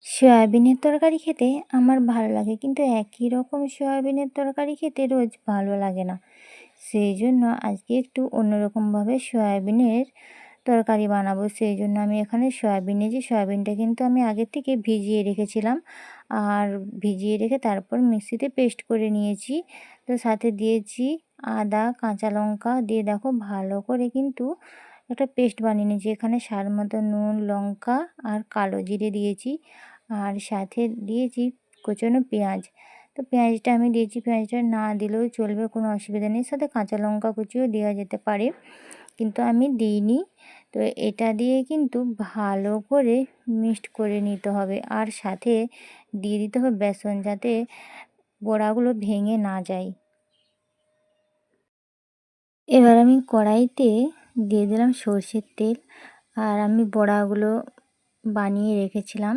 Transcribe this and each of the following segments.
সয়াবিনের তরকারি খেতে আমার ভালো লাগে, কিন্তু একই রকম সয়াবিনের তরকারি খেতে রোজ ভালো লাগে না। সেই জন্য আজকে একটু অন্যরকমভাবে সয়াবিনের তরকারি বানাবো। সেই জন্য আমি এখানে সয়াবিন নিয়েছি। সয়াবিনটা কিন্তু আমি আগের থেকে ভিজিয়ে রেখেছিলাম, আর ভিজিয়ে রেখে তারপর মিক্সিতে পেস্ট করে নিয়েছি। তো সাথে দিয়েছি আদা, কাঁচা লঙ্কা দিয়ে দেখো ভালো করে কিন্তু একটা পেস্ট বানিয়ে নিয়েছি। এখানে স্বাদ মতো নুন, লঙ্কা আর কালো জিরে দিয়েছি, আর সাথে দিয়েছি কুচনো পেঁয়াজ। তো পেঁয়াজটা আমি দিয়েছি, পেঁয়াজটা না দিলেও চলবে, কোনো অসুবিধা নেই। সাথে কাঁচা লঙ্কা কুচিও দেওয়া যেতে পারে, কিন্তু আমি দিইনি। তো এটা দিয়ে কিন্তু ভালো করে মিক্সড করে নিতে হবে, আর সাথে দিয়ে দিতে হবে বেসন, যাতে বড়াগুলো ভেঙে না যায়। এবার আমি কড়াইতে দিয়ে দিলাম সর্ষের তেল, আর আমি বড়াগুলো বানিয়ে রেখেছিলাম,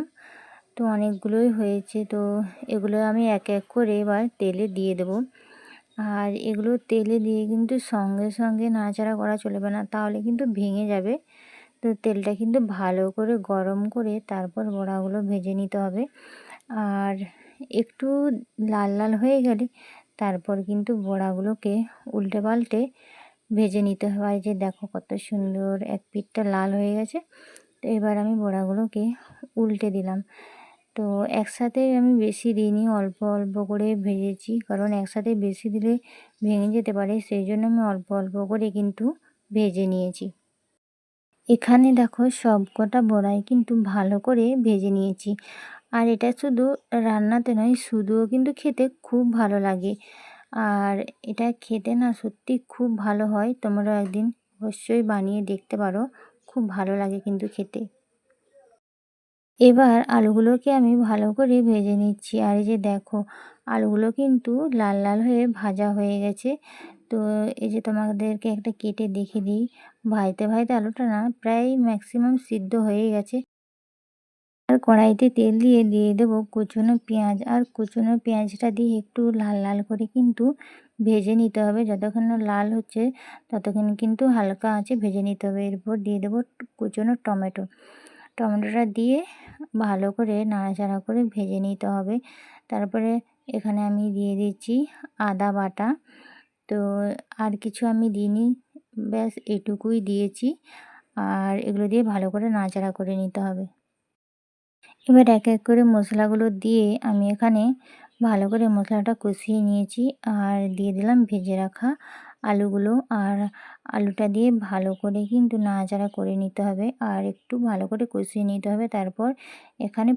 তো অনেকগুলোই হয়েছে। তো এগুলো আমি এক এক করে এবার তেলে দিয়ে দেব। আর এগুলো তেলে দিয়ে কিন্তু সঙ্গে সঙ্গে নাড়াচাড়া করা চলবে না, তাহলে কিন্তু ভেঙে যাবে। তো তেলটা কিন্তু ভালো করে গরম করে তারপর বড়াগুলো ভেজে নিতে হবে। আর একটু লাল লাল হয়ে গেলে তারপর কিন্তু বড়াগুলোকে উল্টে পাল্টে ভেজে নিতে হবে। আর যে দেখো কত সুন্দর এক পিঠটা লাল হয়ে গেছে। তো এবার আমি বড়াগুলোকে উল্টে দিলাম। তো একসাথে আমি বেশি দিইনি, অল্প অল্প করে ভেজেছি, কারণ একসাথে বেশি দিলে ভেঙে যেতে পারে, সেই জন্য আমি অল্প অল্প করে কিন্তু ভেজে নিয়েছি। এখানে দেখো সবকটা বড়াই কিন্তু ভালো করে ভেজে নিয়েছি। আর এটা শুধু রান্নাতে নয়, শুধুও কিন্তু খেতে খুব ভালো লাগে। আর এটা খেতে না সত্যি খুব ভালো হয়, তোমরা একদিন অবশ্যই বানিয়ে দেখতে পারো, খুব ভালো লাগে কিন্তু খেতে। এবার আলুগুলোকে আমি ভালো করে ভেজে নিচ্ছি। আর এই যে দেখো আলুগুলো কিন্তু লাল লাল হয়ে ভাজা হয়ে গেছে। তো এই যে তোমাদেরকে একটা কেটে দেখে দিই, ভাজতে ভাজতে আলুটা না প্রায় ম্যাক্সিমাম সিদ্ধ হয়ে গেছে। আর কড়াইতে তেল দিয়ে দিয়ে দেবো কুচনো পেঁয়াজ, আর কুচনো পেঁয়াজটা দিয়ে একটু লাল লাল করে কিন্তু ভেজে নিতে হবে। যতক্ষণ না লাল হচ্ছে ততক্ষণ কিন্তু হালকা আঁচে ভেজে নিতে হবে। এরপর দিয়ে দেবো কুচনো টমেটো। টমেটোটা দিয়ে ভালো করে নাড়াচাড়া করে ভেজে নিতে হবে। তারপরে এখানে আমি দিয়ে দিচ্ছি আদা বাটা। তো আর কিছু আমি দিইনি, ব্যাস এটুকুই দিয়েছি। আর এগুলো দিয়ে ভালো করে নাড়াচাড়া করে নিতে হবে। এবার এক এক করে মশলাগুলো দিয়ে আমি এখানে ভালো করে মশলাটা কষিয়ে নিয়েছি, আর দিয়ে দিলাম ভেজে রাখা আলুগুলো। আর আলুটা দিয়ে ভালো করে কিন্তু নাড়াচাড়া করে নিতে হবে, আর একটু ভালো করে কষিয়ে নিতে হবে। তারপর এখানে